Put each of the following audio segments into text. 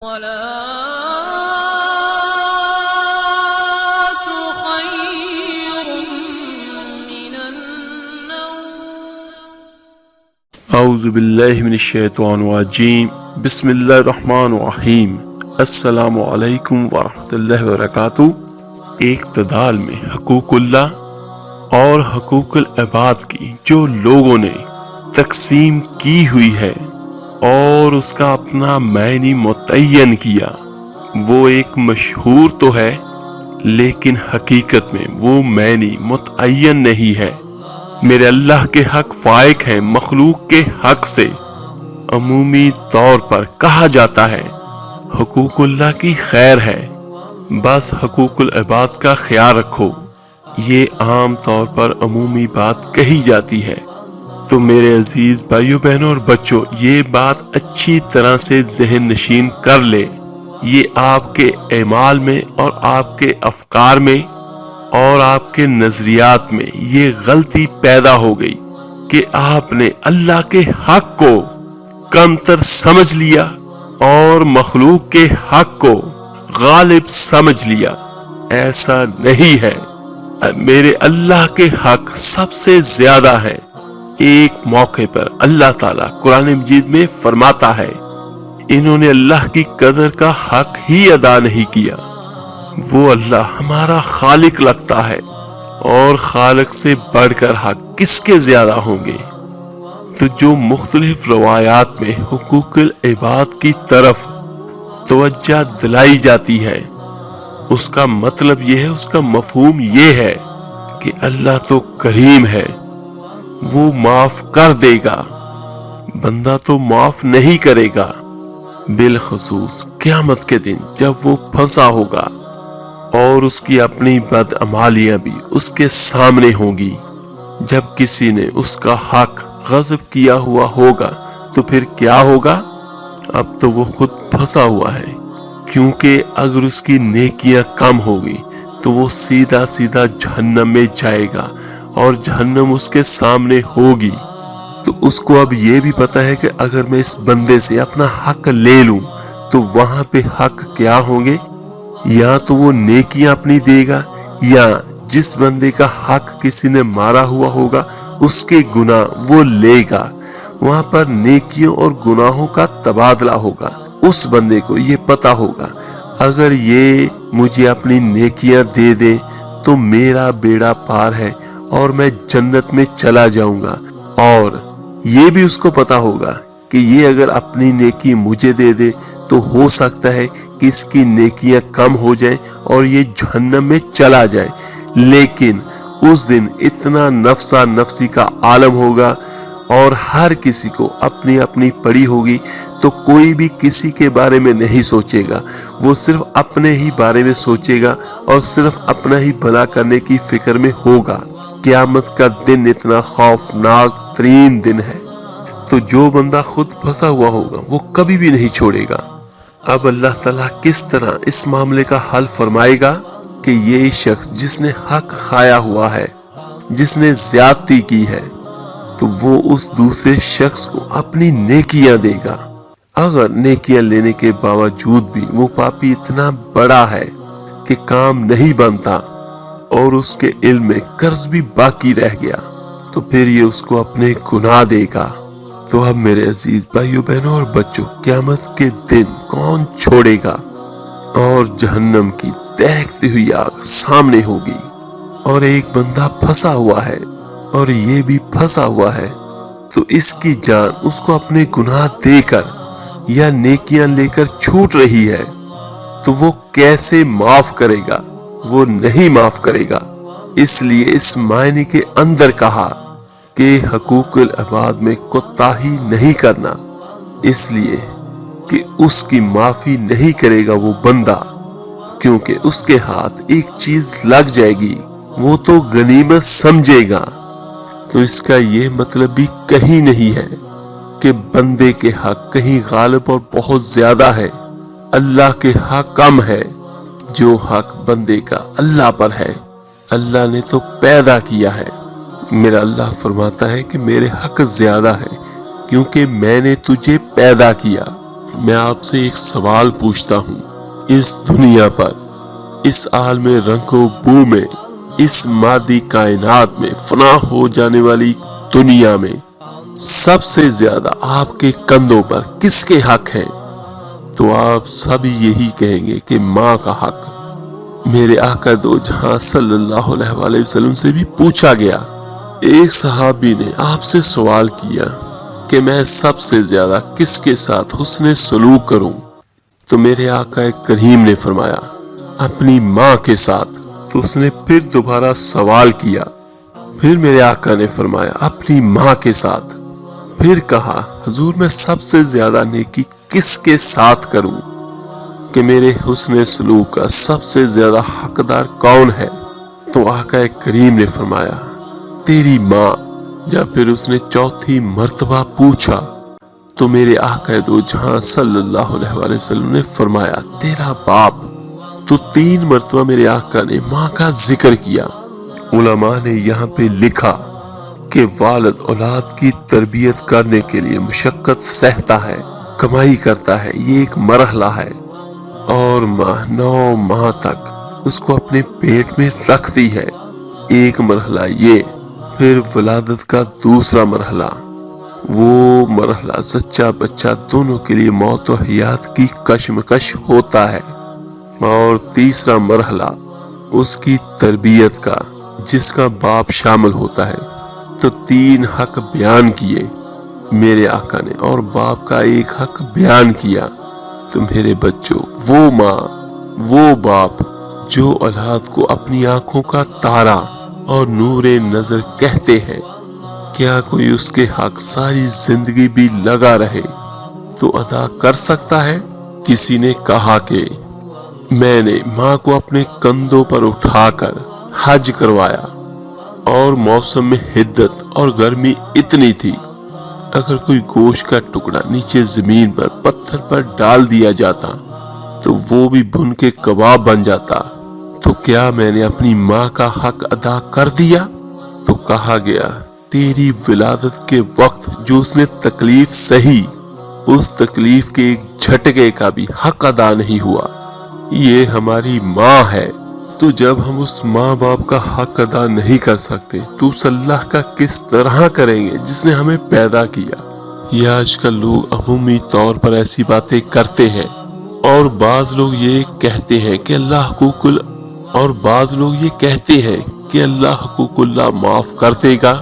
اعوذ باللہ من الشیطان الرجیم، بسم اللہ الرحمن الرحیم۔ السلام علیکم ورحمۃ اللہ وبرکاتہ۔ اعتدال میں حقوق اللہ اور حقوق العباد کی جو لوگوں نے تقسیم کی ہوئی ہے اور اس کا اپنا معنی متعین کیا، وہ ایک مشہور تو ہے لیکن حقیقت میں وہ معنی متعین نہیں ہے۔ میرے اللہ کے حق فائق ہیں، مخلوق کے حق سے عمومی طور پر کہا جاتا ہے حقوق اللہ کی خیر ہے، بس حقوق العباد کا خیال رکھو، یہ عام طور پر عمومی بات کہی جاتی ہے۔ تو میرے عزیز بھائیوں بہنوں اور بچوں، یہ بات اچھی طرح سے ذہن نشین کر لے، یہ آپ کے اعمال میں اور آپ کے افکار میں اور آپ کے نظریات میں یہ غلطی پیدا ہو گئی کہ آپ نے اللہ کے حق کو کمتر سمجھ لیا اور مخلوق کے حق کو غالب سمجھ لیا۔ ایسا نہیں ہے، میرے اللہ کے حق سب سے زیادہ ہے۔ ایک موقع پر اللہ تعالیٰ قرآن مجید میں فرماتا ہے، انہوں نے اللہ کی قدر کا حق ہی ادا نہیں کیا۔ وہ اللہ ہمارا خالق لگتا ہے، اور خالق سے بڑھ کر حق کس کے زیادہ ہوں گے؟ تو جو مختلف روایات میں حقوق العباد کی طرف توجہ دلائی جاتی ہے، اس کا مطلب یہ ہے، اس کا مفہوم یہ ہے کہ اللہ تو کریم ہے، وہ معاف کر دے گا، بندہ تو معاف نہیں کرے گا، بالخصوص قیامت کے دن جب وہ پھنسا ہوگا اور اس کی اپنی بدعمالیاں بھی اس کے سامنے ہوں گی۔ جب کسی نے اس کا حق غصب کیا ہوا ہوگا تو پھر کیا ہوگا؟ اب تو وہ خود پھنسا ہوا ہے، کیونکہ اگر اس کی نیکیاں کم ہوگی تو وہ سیدھا سیدھا جہنم میں جائے گا، اور جہنم اس کے سامنے ہوگی۔ تو اس کو اب یہ بھی پتا ہے کہ اگر میں اس بندے سے اپنا حق لے لوں تو وہاں پہ حق کیا ہوں گے، یا تو وہ نیکیاں اپنی دے گا، یا جس بندے کا حق کسی نے مارا ہوا ہوگا اس کے گناہ وہ لے گا۔ وہاں پر نیکیوں اور گناہوں کا تبادلہ ہوگا۔ اس بندے کو یہ پتا ہوگا اگر یہ مجھے اپنی نیکیاں دے دے تو میرا بیڑا پار ہے اور میں جنت میں چلا جاؤں گا، اور یہ بھی اس کو پتا ہوگا کہ یہ اگر اپنی نیکی مجھے دے دے تو ہو سکتا ہے کہ اس کی نیکیاں کم ہو جائیں اور یہ جہنم میں چلا جائے۔ لیکن اس دن اتنا نفسا نفسی کا عالم ہوگا اور ہر کسی کو اپنی اپنی پڑی ہوگی، تو کوئی بھی کسی کے بارے میں نہیں سوچے گا، وہ صرف اپنے ہی بارے میں سوچے گا اور صرف اپنا ہی بھلا کرنے کی فکر میں ہوگا۔ قیامت کا دن اتنا خوفناک ترین دن ہے، تو جو بندہ خود پھنسا ہوا ہوگا وہ کبھی بھی نہیں چھوڑے گا۔ اب اللہ تعالیٰ کس طرح اس معاملے کا حل فرمائے گا کہ یہ شخص جس نے حق کھایا ہوا ہے، جس نے زیادتی کی ہے، تو وہ اس دوسرے شخص کو اپنی نیکیاں دے گا۔ اگر نیکیاں لینے کے باوجود بھی وہ پاپی اتنا بڑا ہے کہ کام نہیں بنتا اور اس کے علم میں قرض بھی باقی رہ گیا، تو پھر یہ اس کو اپنے گناہ دے گا۔ تو اب میرے عزیز بھائیوں بہنوں اور بچوں، قیامت کے دن کون چھوڑے گا؟ اور جہنم کی دہکتی ہوئی آگ سامنے ہوگی، اور ایک بندہ پھنسا ہوا ہے اور یہ بھی پھنسا ہوا ہے، تو اس کی جان اس کو اپنے گناہ دے کر یا نیکیاں لے کر چھوٹ رہی ہے، تو وہ کیسے معاف کرے گا؟ وہ نہیں معاف کرے گا۔ اس لیے اس معنی کے اندر کہا کہ حقوق العباد میں کوتاہی نہیں کرنا، اس لیے کہ اس کی معافی نہیں کرے گا وہ بندہ، کیونکہ اس کے ہاتھ ایک چیز لگ جائے گی، وہ تو غنیمت سمجھے گا۔ تو اس کا یہ مطلب بھی کہیں نہیں ہے کہ بندے کے حق کہیں غالب اور بہت زیادہ ہے، اللہ کے حق کم ہے۔ جو حق بندے کا اللہ پر ہے، اللہ نے تو پیدا کیا ہے۔ میرا اللہ فرماتا ہے کہ میرے حق زیادہ ہے کیونکہ میں نے تجھے پیدا کیا۔ میں آپ سے ایک سوال پوچھتا ہوں، اس دنیا پر، اس عالم رنگ و بو میں، اس مادی کائنات میں، فنا ہو جانے والی دنیا میں سب سے زیادہ آپ کے کندھوں پر کس کے حق ہے؟ تو آپ سب یہی کہیں گے کہ ماں کا حق۔ میرے آقا دو جہاں صلی اللہ علیہ وآلہ وسلم سے بھی پوچھا گیا، ایک صحابی نے آپ سے سوال کیا کہ میں سب سے زیادہ کس کے ساتھ حسن سلوک کروں؟ تو میرے آقا کریم نے فرمایا اپنی ماں کے ساتھ۔ تو اس نے پھر دوبارہ سوال کیا، پھر میرے آقا نے فرمایا اپنی ماں کے ساتھ۔ پھر کہا حضور میں سب سے زیادہ نیکی کس کے ساتھ کروں کہ میرے حسن سلوک کا سب سے زیادہ حقدار کون ہے؟ تو آقا کریم نے فرمایا تیری ماں۔ جب پھر اس نے چوتھی مرتبہ پوچھا تو میرے آقا دو جہاں صلی اللہ علیہ وآلہ وسلم نے فرمایا تیرا باپ۔ تو 3 مرتبہ میرے آقا نے ماں کا ذکر کیا۔ علماء نے یہاں پہ لکھا کہ والد اولاد کی تربیت کرنے کے لیے مشقت سہتا ہے، کمائی کرتا ہے، یہ ایک مرحلہ ہے، اور ماں 9 ماہ تک اس کو اپنے پیٹ میں رکھتی ہے، ایک مرحلہ یہ۔ پھر ولادت کا دوسرا مرحلہ، وہ مرحلہ سچا بچہ دونوں کے لیے موت و حیات کی کشمکش ہوتا ہے، اور تیسرا مرحلہ اس کی تربیت کا جس کا باپ شامل ہوتا ہے۔ تو 3 حق بیان کیے میرے آقا نے، اور باپ کا ایک حق بیان کیا۔ تو میرے بچوں، وہ ماں، وہ باپ جو اولاد کو اپنی آنکھوں کا تارا اور نور نظر کہتے ہیں، کیا کوئی اس کے حق ساری زندگی بھی لگا رہے تو ادا کر سکتا ہے؟ کسی نے کہا کہ میں نے ماں کو اپنے کندھوں پر اٹھا کر حج کروایا، اور موسم میں حدت اور گرمی اتنی تھی، اگر کوئی گوشت کا ٹکڑا نیچے زمین پر پتھر پر ڈال دیا جاتا تو وہ بھی بن کے کباب بن جاتا۔ تو کیا میں نے اپنی ماں کا حق ادا کر دیا؟ تو کہا گیا تیری ولادت کے وقت جو اس نے تکلیف سہی، اس تکلیف کے ایک جھٹکے کا بھی حق ادا نہیں ہوا، یہ ہماری ماں ہے۔ تو جب ہم اس ماں باپ کا حق ادا نہیں کر سکتے تو اس اللہ کا کس طرح کریں گے جس نے ہمیں پیدا کیا؟ یہ آج کل لوگ عمومی طور پر ایسی باتیں کرتے ہیں، اور بعض لوگ یہ کہتے ہیں کہ اللہ حقوقل، اور بعض لوگ یہ کہتے ہیں کہ اللہ حقوق اللہ معاف کر دے گا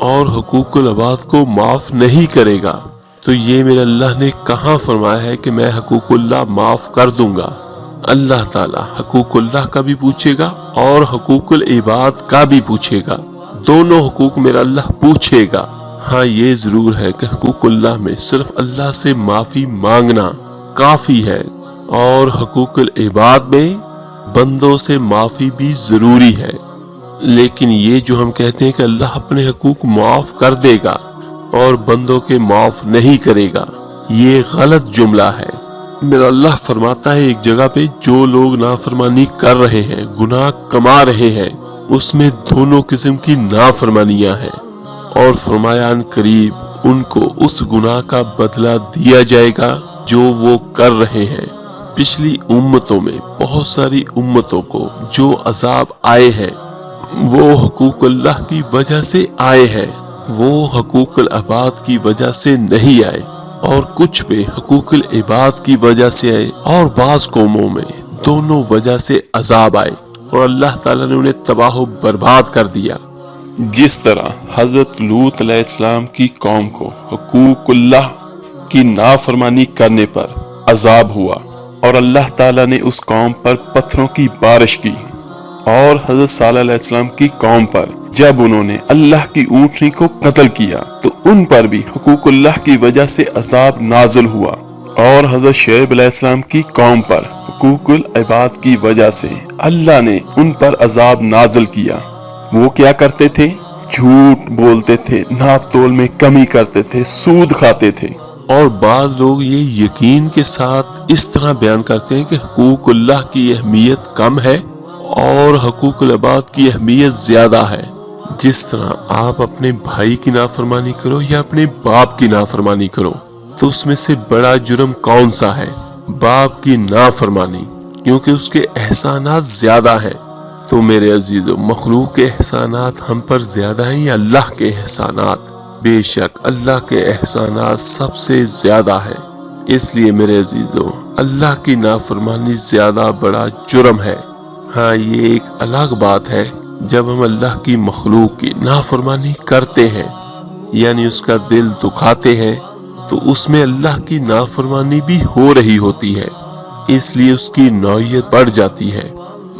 اور حقوق العباد کو معاف نہیں کرے گا۔ تو یہ میرے اللہ نے کہاں فرمایا ہے کہ میں حقوق اللہ معاف کر دوں گا؟ اللہ تعالیٰ حقوق اللہ کا بھی پوچھے گا اور حقوق العباد کا بھی پوچھے گا، دونوں حقوق میرا اللہ پوچھے گا۔ ہاں یہ ضرور ہے کہ حقوق اللہ میں صرف اللہ سے معافی مانگنا کافی ہے، اور حقوق العباد میں بندوں سے معافی بھی ضروری ہے۔ لیکن یہ جو ہم کہتے ہیں کہ اللہ اپنے حقوق معاف کر دے گا اور بندوں کے معاف نہیں کرے گا، یہ غلط جملہ ہے۔ میرا اللہ فرماتا ہے ایک جگہ پہ جو لوگ نافرمانی کر رہے ہیں، گناہ کما رہے ہیں، اس میں دونوں قسم کی نافرمانیاں ہیں، اور فرمایا ان قریب ان کو اس گناہ کا بدلہ دیا جائے گا جو وہ کر رہے ہیں۔ پچھلی امتوں میں بہت ساری امتوں کو جو عذاب آئے ہیں وہ حقوق اللہ کی وجہ سے آئے ہیں، وہ حقوق العباد کی وجہ سے نہیں آئے، اور کچھ پہ حقوق العباد کی وجہ سے آئے، اور بعض قوموں میں دونوں وجہ سے عذاب آئے، اور اللہ تعالیٰ نے انہیں تباہ و برباد کر دیا۔ جس طرح حضرت لوط علیہ السلام کی قوم کو حقوق اللہ کی نافرمانی کرنے پر عذاب ہوا، اور اللہ تعالیٰ نے اس قوم پر پتھروں کی بارش کی، اور حضرت صالح علیہ السلام کی قوم پر جب انہوں نے اللہ کی اونٹنی کو قتل کیا تو ان پر بھی حقوق اللہ کی وجہ سے عذاب نازل ہوا، اور حضرت شعیب علیہ السلام کی قوم پر حقوق العباد کی وجہ سے اللہ نے ان پر عذاب نازل کیا۔ وہ کیا کرتے تھے؟ جھوٹ بولتے تھے، ناپ تول میں کمی کرتے تھے، سود کھاتے تھے۔ اور بعض لوگ یہ یقین کے ساتھ اس طرح بیان کرتے ہیں کہ حقوق اللہ کی اہمیت کم ہے اور حقوق العباد کی اہمیت زیادہ ہے۔ جس طرح آپ اپنے بھائی کی نافرمانی کرو یا اپنے باپ کی نافرمانی کرو، تو اس میں سے بڑا جرم کون سا ہے؟ باپ کی نافرمانی، کیونکہ اس کے احسانات زیادہ ہیں۔ تو میرے عزیزو، مخلوق کے احسانات ہم پر زیادہ ہیں یا اللہ کے احسانات؟ بے شک اللہ کے احسانات سب سے زیادہ ہیں۔ اس لیے میرے عزیزو، اللہ کی نافرمانی زیادہ بڑا جرم ہے۔ ہاں، یہ ایک الگ بات ہے جب ہم اللہ کی مخلوق کی نافرمانی کرتے ہیں، یعنی اس کا دل دکھاتے ہیں، تو اس میں اللہ کی نافرمانی بھی ہو رہی ہوتی ہے، اس لیے اس کی نوعیت بڑھ جاتی ہے۔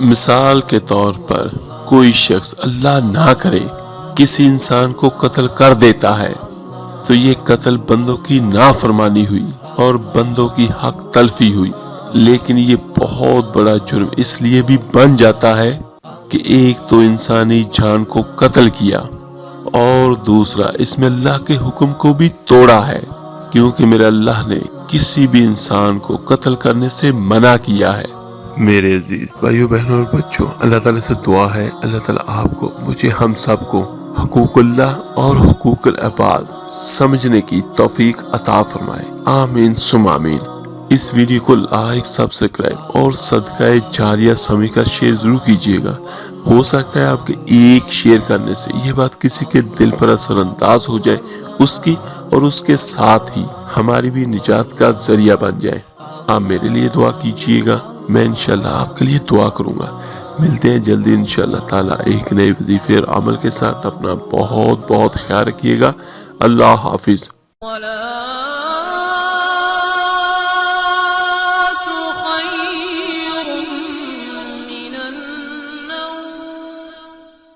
مثال کے طور پر کوئی شخص اللہ نہ کرے کسی انسان کو قتل کر دیتا ہے، تو یہ قتل بندوں کی نافرمانی ہوئی اور بندوں کی حق تلفی ہوئی، لیکن یہ بہت بڑا جرم اس لیے بھی بن جاتا ہے کہ ایک تو انسانی جان کو قتل کیا، اور دوسرا اس میں اللہ کے حکم کو بھی توڑا ہے، کیونکہ میرے اللہ نے کسی بھی انسان کو قتل کرنے سے منع کیا ہے۔ میرے عزیز بھائیو، بہنوں اور بچوں، اللہ تعالیٰ سے دعا ہے اللہ تعالیٰ آپ کو، مجھے، ہم سب کو حقوق اللہ اور حقوق العباد سمجھنے کی توفیق عطا فرمائے، آمین ثم آمین۔ اس ویڈیو کو لائک، سبسکرائب اور صدقہ جاریہ سمی کا شیئر ضرور کیجیے گا۔ ہو سکتا ہے آپ کے ایک شیئر کرنے سے یہ بات کسی کے دل پر اثر انداز ہو جائے، اس کی اور اس کے ساتھ ہی ہماری بھی نجات کا ذریعہ بن جائے۔ آپ میرے لیے دعا کیجیے گا، میں انشاءاللہ آپ کے لیے دعا کروں گا۔ ملتے ہیں جلدی انشاءاللہ تعالی ایک نئے وظیفے اور عمل کے ساتھ۔ اپنا بہت بہت خیال رکھیے گا۔ اللہ حافظ۔